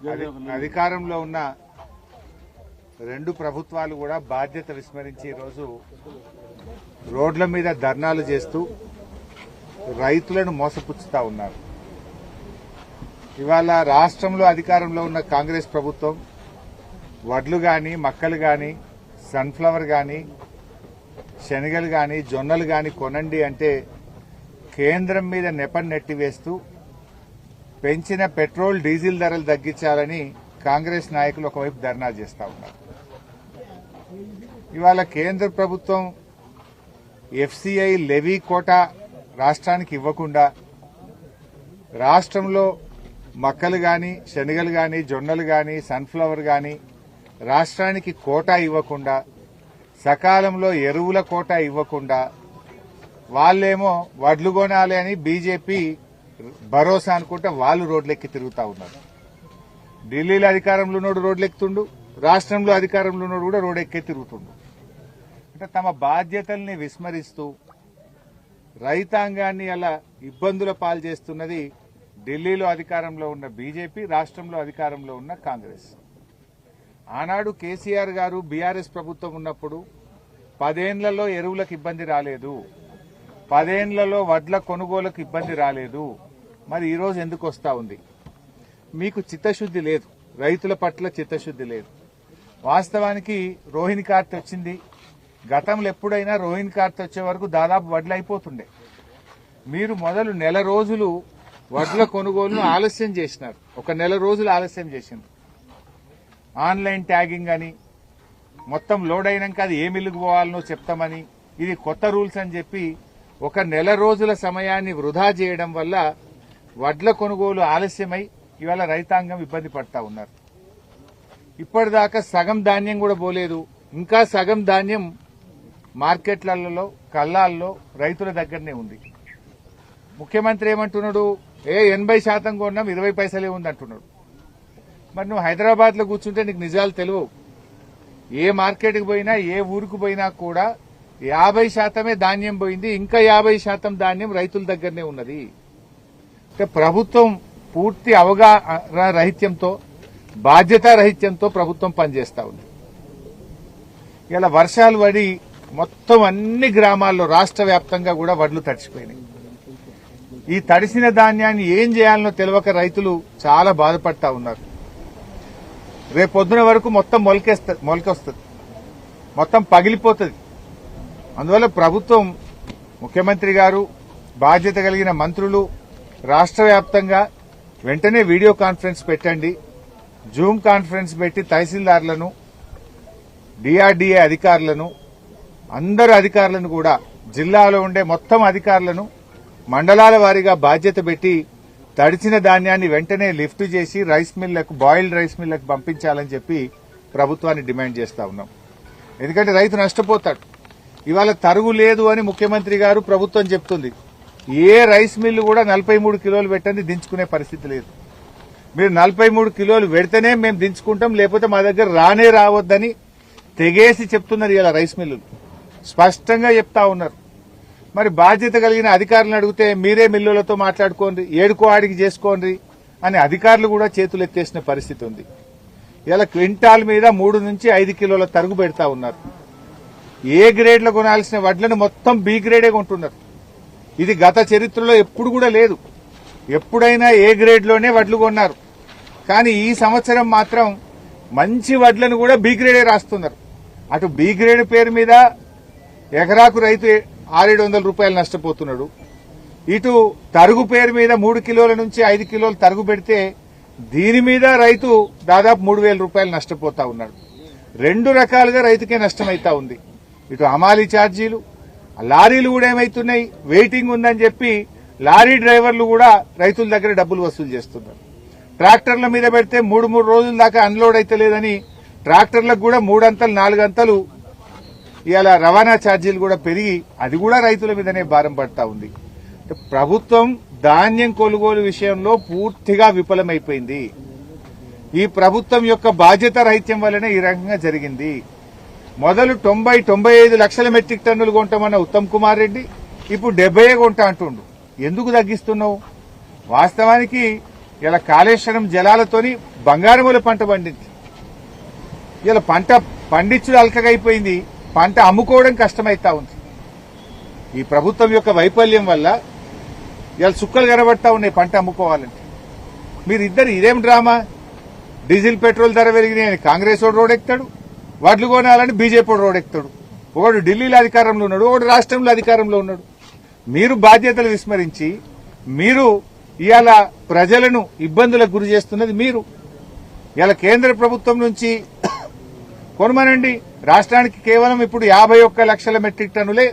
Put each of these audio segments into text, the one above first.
అధికారంలో ఉన్న రెండు ప్రభుత్వాలు కూడా బాధ్యత విస్మరించి ఈరోజు రోడ్ల మీద ధర్నాలు చేస్తూ రైతులను మోసపుచ్చుతా ఉన్నారు. ఇవాళ రాష్ట్రంలో అధికారంలో ఉన్న కాంగ్రెస్ ప్రభుత్వం వడ్లు గాని, మక్కలు గాని, సన్ఫ్లవర్ గాని, శనగలు గాని, జొన్నలు గాని కొనండి అంటే కేంద్రం మీద నెపం నెట్టివేస్తూ పెంచిన పెట్రోల్, డీజిల్ ధరలు తగ్గించాలని కాంగ్రెస్ నాయకులు ఒకవైపు ధర్నా చేస్తా ఉన్నారు. ఇవాళ కేంద్ర ప్రభుత్వం ఎఫ్సీఐ లెవీ కోటా రాష్ట్రానికి ఇవ్వకుండా రాష్ట్రంలో మక్కలు గాని, శనగలు గాని, జొన్నలు గాని, సన్ఫ్లవర్ గాని రాష్ట్రానికి కోటా ఇవ్వకుండా, సకాలంలో ఎరువుల కోటా ఇవ్వకుండా వాళ్ళేమో వడ్లు కొనాలి అని బీజేపీ భరోసా అనుకుంటే వాళ్ళు రోడ్లెక్కి తిరుగుతా ఉన్నారు. ఢిల్లీలో అధికారంలో ఉన్నోడు రోడ్లెక్కుతుండు, రాష్ట్రంలో అధికారంలో ఉన్నోడు కూడా రోడ్డెక్కే తిరుగుతుండు. అంటే తమ బాధ్యతల్ని విస్మరిస్తూ రైతాంగాన్ని అలా ఇబ్బందుల పాలు చేస్తున్నది ఢిల్లీలో అధికారంలో ఉన్న బీజేపీ, రాష్ట్రంలో అధికారంలో ఉన్న కాంగ్రెస్. ఆనాడు కేసీఆర్ గారు బీఆర్ఎస్ ప్రభుత్వం ఉన్నప్పుడు 10 ఏళ్లలో ఎరువులకు ఇబ్బంది రాలేదు, 10 ఏళ్లలో వడ్ల కొనుగోలుకు ఇబ్బంది రాలేదు. మరి ఈరోజు ఎందుకు వస్తా ఉంది? మీకు చిత్తశుద్ది లేదు, రైతుల పట్ల చిత్తశుద్ది లేదు. వాస్తవానికి రోహిణి కార్తె వచ్చింది. గతంలో ఎప్పుడైనా రోహిణి కార్తె వచ్చే వరకు దాదాపు వడ్లు అయిపోతుండే. మీరు మొదలు నెల రోజులు వడ్ల కొనుగోలును ఆలస్యం చేసినారు. ఒక నెల రోజులు ఆలస్యం చేసింది. ఆన్లైన్ ట్యాగింగ్ అని, మొత్తం లోడ్ అయినాక అది ఏ మిల్లుకు పోవాలనో చెప్తామని, ఇది కొత్త రూల్స్ అని చెప్పి ఒక నెల రోజుల సమయాన్ని వృధా చేయడం వల్ల వడ్ల కొనుగోలు ఆలస్యమై ఇవాళ రైతాంగం ఇబ్బంది పడతా ఉన్నారు. ఇప్పటిదాకా సగం ధాన్యం కూడా పోలేదు, ఇంకా సగం ధాన్యం మార్కెట్లలో, కళ్ళాల్లో రైతుల దగ్గరనే ఉంది. ముఖ్యమంత్రి ఏమంటున్నాడు? 80% కొన్నాం, 20 పైసలే ఉంది అంటున్నాడు. మరి నువ్వు హైదరాబాద్ లో కూర్చుంటే నీకు నిజాలు తెలియవు. ఏ మార్కెట్కి పోయినా, ఏ ఊరికి పోయినా కూడా 50% ధాన్యం పోయింది, ఇంకా 50% ధాన్యం రైతుల దగ్గరనే ఉన్నది. అంటే ప్రభుత్వం పూర్తి అవగాహన రహిత్యంతో, బాధ్యతా రహిత్యంతో ప్రభుత్వం పనిచేస్తా ఉంది. ఇలా వర్షాలు పడి మొత్తం అన్ని గ్రామాల్లో రాష్ట్ర వ్యాప్తంగా కూడా వడ్లు తడిసిపోయినాయి. ఈ తడిసిన ధాన్యాన్ని ఏం చేయాలనో తెలియక రైతులు చాలా బాధపడతా ఉన్నారు. రేపొద్దున వరకు మొత్తం మొలకొస్తుంది, మొత్తం పగిలిపోతుంది. అందువల్ల ప్రభుత్వం, ముఖ్యమంత్రి గారు, బాధ్యత కలిగిన మంత్రులు రాష్ట్ర వ్యాప్తంగా వెంటనే వీడియో కాన్ఫరెన్స్ పెట్టండి, జూమ్ కాన్ఫరెన్స్ పెట్టి తహసీల్దార్లను, డిఆర్డీఏ అధికారులను, అందరు అధికారులను కూడా, జిల్లాలో ఉండే మొత్తం అధికారులను మండలాల వారీగా బాధ్యత పెట్టి తడిచిన ధాన్యాన్ని వెంటనే లిఫ్ట్ చేసి రైస్ మిల్లకు, బాయిల్డ్ రైస్ మిల్లకు పంపించాలని చెప్పి ప్రభుత్వాన్ని డిమాండ్ చేస్తా ఉన్నాం. ఎందుకంటే రైతు నష్టపోతాడు. ఇవాళ తరుగు లేదు అని ముఖ్యమంత్రి గారు, ప్రభుత్వం చెప్తుంది. ఏ రైస్ మిల్లు కూడా 43 కిలోలు పెట్టండి దించుకునే పరిస్థితి లేదు. మీరు 43 కిలోలు పెడితేనే మేము దించుకుంటాం, లేకపోతే మా దగ్గర రానే రావద్దని తెగేసి చెప్తున్నారు ఇలా రైస్ మిల్లులు. స్పష్టంగా చెప్తా ఉన్నారు. మరి బాధ్యత కలిగిన అధికారులను అడిగితే మీరే మిల్లులతో మాట్లాడుకోండి, ఏడుకో ఆడికి చేసుకోండి అని అధికారులు కూడా చేతులు ఎత్తేసిన పరిస్థితి ఉంది. ఇలా క్వింటాల్ మీద 3 నుంచి 5 కిలోల తరుగు పెడతా ఉన్నారు. ఏ గ్రేడ్లో కొనాల్సిన వడ్లను మొత్తం బి గ్రేడే కొంటున్నారు. ఇది గత చరిత్రలో ఎప్పుడు కూడా లేదు. ఎప్పుడైనా ఏ గ్రేడ్లోనే వడ్లు కొన్నారు. కానీ ఈ సంవత్సరం మాత్రం మంచి వడ్లను కూడా బి గ్రేడే రాస్తున్నారు. అటు బి గ్రేడ్ పేరు మీద ఎకరాకు రైతు 600-700 రూపాయలు నష్టపోతున్నాడు. ఇటు తరుగు పేరు మీద 3 కిలోల నుంచి 5 కిలోలు తరుగు పెడితే దీని మీద రైతు దాదాపు 3,000 రూపాయలు నష్టపోతా ఉన్నాడు. 2 రకాలుగా రైతుకే నష్టమైతా ఉంది. ఇటు హమాలీ ఛార్జీలు, లారీలు కూడా ఏమైతున్నాయి, వెయిటింగ్ ఉందని చెప్పి లారీ డ్రైవర్లు కూడా రైతుల దగ్గర డబ్బులు వసూలు చేస్తున్నారు. ట్రాక్టర్ల మీద పెడితే 3 రోజుల దాకా అన్లోడ్ అయితే లేదని ట్రాక్టర్లకు కూడా 3 అంతలు 4 అంతలు ఇవాళ రవాణా ఛార్జీలు కూడా పెరిగి అది కూడా రైతుల మీదనే భారం పడతా ఉంది. ప్రభుత్వం ధాన్యం కొనుగోలు విషయంలో పూర్తిగా విఫలమైపోయింది. ఈ ప్రభుత్వం యొక్క బాధ్యత రహిత్యం వల్లనే ఈ రకంగా జరిగింది. మొదలు 90-95 లక్షల మెట్రిక్ టన్నులు కొంటామన్న ఉత్తమ్ కుమార్ రెడ్డి ఇప్పుడు 70 కొంటా అంటుండు. ఎందుకు తగ్గిస్తున్నావు? వాస్తవానికి ఇలా కాళేశ్వరం జలాలతోని బంగారముల పంట పండింది. ఇలా పంట పండించుడు అల్కగైపోయింది, పంట అమ్ముకోవడం కష్టమైతా ఉంది. ఈ ప్రభుత్వం యొక్క వైఫల్యం వల్ల ఇలా చుక్కలు కనబడతా ఉన్నాయి పంట అమ్ముకోవాలంటే. మీరిద్దరు ఇదేం డ్రామా? డీజిల్ పెట్రోల్ ధర పెరిగినాయని కాంగ్రెస్ వాడు రోడ్ ఎక్కుతాడు, వడ్లు కొనాలని బీజేపీ రోడ్ ఎక్కుతాడు. ఒకడు ఢిల్లీలో అధికారంలో ఉన్నాడు, ఒకడు రాష్ట్రంలో అధికారంలో ఉన్నాడు. మీరు బాధ్యతలు విస్మరించి మీరు ఇవాళ ప్రజలను ఇబ్బందులకు గురి చేస్తున్నది మీరు. ఇవాళ కేంద్ర ప్రభుత్వం నుంచి కొనమనండి. రాష్ట్రానికి కేవలం ఇప్పుడు 51 లక్షల మెట్రిక్ టన్నులే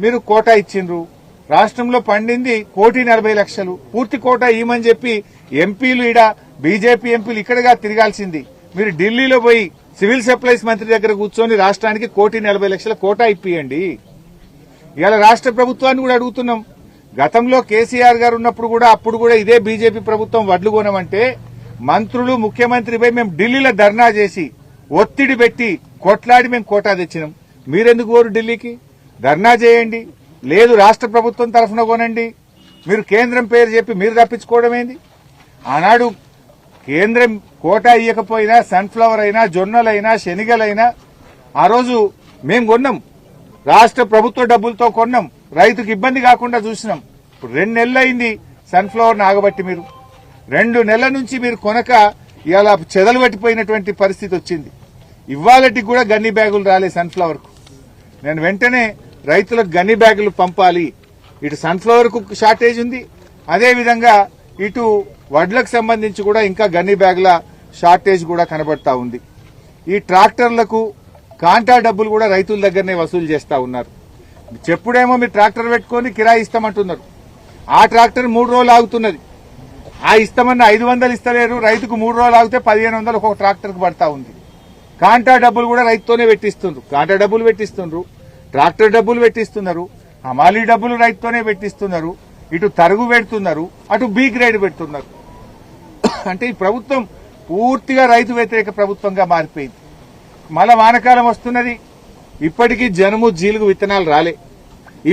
మీరు కోటా ఇచ్చిండ్రు. రాష్ట్రంలో పండింది 1,40,00,000. పూర్తి కోటా ఇవ్వమని చెప్పి ఎంపీలు ఈడ బీజేపీ ఎంపీలు ఇక్కడగా తిరగాల్సింది. మీరు ఢిల్లీలో పోయి సివిల్ సప్లైస్ మంత్రి దగ్గర కూర్చొని రాష్ట్రానికి 1,40,00,000 కోటా ఇప్పియండి. ఇవాళ రాష్ట్ర ప్రభుత్వాన్ని కూడా అడుగుతున్నాం. గతంలో కేసీఆర్ గారు ఉన్నప్పుడు కూడా అప్పుడు కూడా ఇదే బీజేపీ ప్రభుత్వం వడ్లు కొనమంటే మంత్రులు ముఖ్యమంత్రి పోయి మేము ఢిల్లీలో ధర్నా చేసి ఒత్తిడి పెట్టి కొట్లాడి మేము కోటా తెచ్చినాం. మీరెందుకు పోరు ఢిల్లీకి? ధర్నా చేయండి, లేదు రాష్ట్ర ప్రభుత్వం తరఫున కొనండి. మీరు కేంద్రం పేరు చెప్పి మీరు తప్పించుకోవడం ఏంది? ఆనాడు కేంద్రం కోటా ఇవ్వకపోయినా సన్ఫ్లవర్ అయినా జొన్నలైనా శనిగలైనా ఆ రోజు మేము కొన్నాం, రాష్ట్ర ప్రభుత్వ డబ్బులతో కొన్నాం, రైతుకు ఇబ్బంది కాకుండా చూసినాం. ఇప్పుడు 2 నెలలు అయింది సన్ఫ్లవర్ ఆగబట్టి. మీరు 2 నెలల నుంచి మీరు కొనక ఇలా చెదలు పట్టిపోయినటువంటి పరిస్థితి వచ్చింది. ఇవాళటికి కూడా గన్ని బ్యాగులు రాలే సన్ఫ్లవర్ కు. నేను వెంటనే రైతులకు గన్ని బ్యాగులు పంపాలి. ఇటు సన్ఫ్లవర్ కు షార్టేజ్ ఉంది, అదేవిధంగా ఇటు వడ్లకు సంబంధించి కూడా ఇంకా గన్ని బ్యాగుల షార్టేజ్ కూడా కనబడతా ఉంది. ఈ ట్రాక్టర్లకు కాంటా డబ్బులు కూడా రైతుల దగ్గరనే వసూలు చేస్తా ఉన్నారు. చెప్పుడేమో మీరు ట్రాక్టర్ పెట్టుకుని కిరాయి ఇస్తామంటున్నారు. ఆ ట్రాక్టర్ 3 రోజులు ఆగుతున్నది. ఆ ఇస్తామన్న 500 ఇస్తలేరు. రైతుకు 3 రోజులు ఆగితే 1500 ఒక ట్రాక్టర్ కు పడతా ఉంది. కాంటా డబ్బులు కూడా రైతుతోనే పెట్టిస్తున్నారు. కాంటా డబ్బులు పెట్టిస్తున్నారు, ట్రాక్టర్ డబ్బులు పెట్టిస్తున్నారు, హమాలీ డబ్బులు రైతుతోనే పెట్టిస్తున్నారు. ఇటు తరుగు పెడుతున్నారు, అటు బి గ్రేడ్ పెడుతున్నారు. అంటే ఈ ప్రభుత్వం పూర్తిగా రైతు వ్యతిరేక ప్రభుత్వంగా మారిపోయింది. మళ్ళా వానకాలం వస్తున్నది, ఇప్పటికీ జనుము జీలుగు విత్తనాలు రాలే,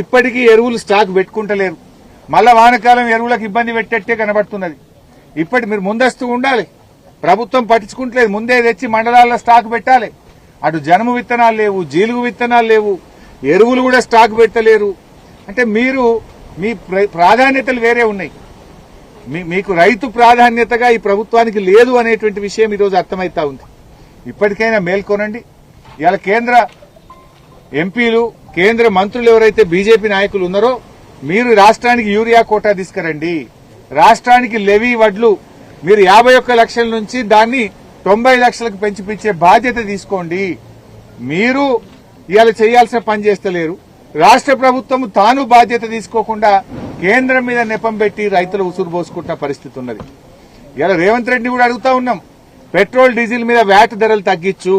ఇప్పటికీ ఎరువులు స్టాక్ పెట్టుకుంటలేరు. మళ్ళా వానకాలం ఎరువులకు ఇబ్బంది పెట్టేట్టే కనబడుతున్నది. ఇప్పటి మీరు ముందస్తు ఉండాలి, ప్రభుత్వం పట్టించుకుంటలేదు. ముందే తెచ్చి మండలాల్లో స్టాక్ పెట్టాలి. అటు జనుము విత్తనాలు లేవు, జీలుగు విత్తనాలు లేవు, ఎరువులు కూడా స్టాక్ పెట్టలేరు. అంటే మీరు మీ ప్రాధాన్యతలు వేరే ఉన్నాయి. మీకు రైతు ప్రాధాన్యతగా ఈ ప్రభుత్వానికి లేదు అనేటువంటి విషయం ఈరోజు అర్థమైతా ఉంది. ఇప్పటికైనా మేల్కొనండి. ఇవాళ కేంద్ర ఎంపీలు, కేంద్ర మంత్రులు ఎవరైతే బీజేపీ నాయకులు ఉన్నారో మీరు రాష్ట్రానికి యూరియా కోటా తీసుకురండి. రాష్ట్రానికి లెవీ వడ్లు మీరు 51 లక్షల నుంచి దాన్ని 90 లక్షలకు పెంచిపించే బాధ్యత తీసుకోండి. మీరు ఇవాళ చేయాల్సిన పని చేస్తలేరు. రాష్ట్ర ప్రభుత్వం తాను బాధ్యత తీసుకోకుండా కేంద్రం మీద నెపం పెట్టి రైతులు ఉసురు పోసుకుంటున్న పరిస్థితి ఉన్నది. ఇలా రేవంత్ రెడ్డిని కూడా అడుగుతా ఉన్నాం, పెట్రోల్ డీజిల్ మీద వ్యాట్ ధరలు తగ్గించు.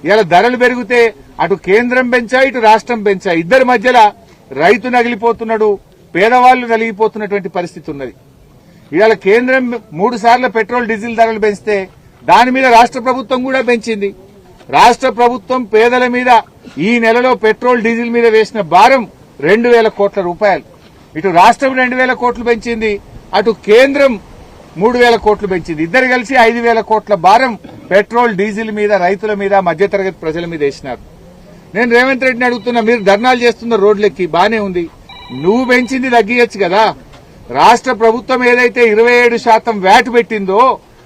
ఇలా ధరలు పెరిగితే అటు కేంద్రం పెంచా, ఇటు రాష్ట్రం పెంచా, ఇద్దరి మధ్యలో రైతు నగిలిపోతున్నాడు, పేదవాళ్లు నలిగిపోతున్నటువంటి పరిస్థితి ఉన్నది. ఇవాళ కేంద్రం 3 సార్లు పెట్రోల్ డీజిల్ ధరలు పెంచితే దాని మీద రాష్ట్ర ప్రభుత్వం కూడా పెంచింది. రాష్ట్ర ప్రభుత్వం పేదల మీద ఈ నెలలో పెట్రోల్ డీజిల్ మీద వేసిన భారం 2,000 కోట్ల రూపాయలు. ఇటు రాష్ట్రం 2,000 కోట్లు పెంచింది, అటు కేంద్రం 3,000 కోట్లు పెంచింది. ఇద్దరు కలిసి 5,000 కోట్ల భారం పెట్రోల్ డీజిల్ మీద, రైతుల మీద, మధ్యతరగతి ప్రజల మీద వేసినారు. నేను రేవంత్ రెడ్డిని అడుగుతున్నా, మీరు ధర్నాలు చేస్తున్న రోడ్లెక్కి బానే ఉంది, నువ్వు పెంచింది తగ్గియచ్చు కదా. రాష్ట్ర ప్రభుత్వం ఏదైతే 27% వ్యాట్ పెట్టిందో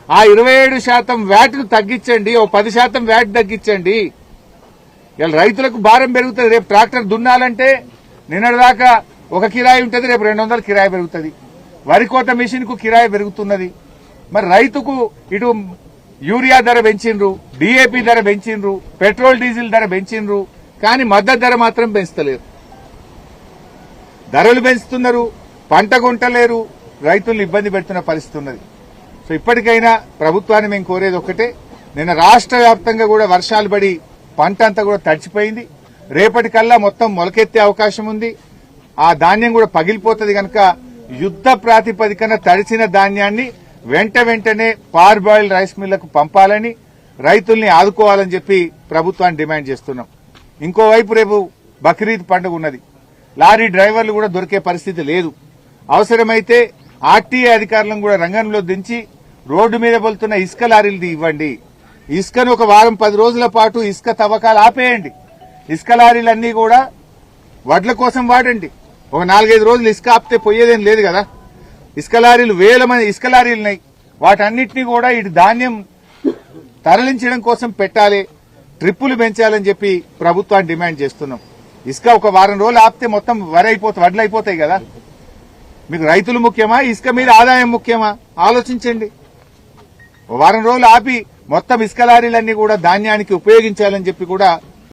ఆ 27% వ్యాట్ ను తగ్గించండి, ఓ 10% వ్యాట్ తగ్గించండి. ఇలా రైతులకు భారం పెరుగుతుంది. రేపు ట్రాక్టర్ దున్నాలంటే నిన్నటిదాకా ఒక కిరాయి ఉంటుంది, రేపు 200 కిరాయి పెరుగుతుంది. వరి కోత మిషన్ కు కిరాయి పెరుగుతున్నది. మరి రైతుకు ఇటు యూరియా ధర పెంచిండ్రు, డీఏపీ ధర పెంచిండ్రు, పెట్రోల్ డీజిల్ ధర పెంచిండ్రు, కానీ మద్దతు ధర మాత్రం పెంచలేరు. ధరలు పెంచుతున్నారు, పంట కొంటలేరు, రైతులను ఇబ్బంది పెడుతున్న పరిస్థితి ఉన్నది. సో ఇప్పటికైనా ప్రభుత్వాన్ని మేము కోరేది ఒక్కటే, నిన్న రాష్ట్ర వ్యాప్తంగా కూడా వర్షాలు పడి పంట అంతా కూడా తడిచిపోయింది. రేపటికల్లా మొత్తం మొలకెత్తే అవకాశం ఉంది. ఆ ధాన్యం కూడా పగిలిపోతుంది కనుక యుద్ధ ప్రాతిపదికన తడిసిన ధాన్యాన్ని వెంటనే పార్బాయిల్డ్ రైస్ మిల్లకు పంపాలని, రైతుల్ని ఆదుకోవాలని చెప్పి ప్రభుత్వాన్ని డిమాండ్ చేస్తున్నాం. ఇంకోవైపు రేపు బక్రీద్ పండుగ ఉన్నది. లారీ డ్రైవర్లు కూడా దొరికే పరిస్థితి లేదు. అవసరమైతే ఆర్టీఏ అధికారులను కూడా రంగంలో దించి రోడ్డు మీద వెళ్తున్న ఇసుక లారీలది ఇవ్వండి. ఇసుకను ఒక వారం 10 రోజుల పాటు ఇసుక తవ్వకాలు ఆపేయండి. ఇసుక లారీలన్నీ కూడా వడ్ల కోసం వాడండి. ఒక 4-5 రోజులు ఇసుక ఆపితే పోయేదేం లేదు కదా. ఇసుక లారీలు 1000 మంది ఇసుక లారీలు ఉన్నాయి. వాటన్నిటినీ కూడా ఇటు ధాన్యం తరలించడం కోసం పెట్టాలి, ట్రిప్పులు పెంచాలని చెప్పి ప్రభుత్వాన్ని డిమాండ్ చేస్తున్నాం. ఇసుక ఒక వారం రోజులు ఆపితే మొత్తం వడ్లు అయిపోతాయి కదా. మీకు రైతులు ముఖ్యమా, ఇసుక మీద ఆదాయం ముఖ్యమా ఆలోచించండి. వారం రోజులు ఆపి మొత్తం ఇసుక లారీలన్నీ కూడా ధాన్యానికి ఉపయోగించాలని చెప్పి కూడా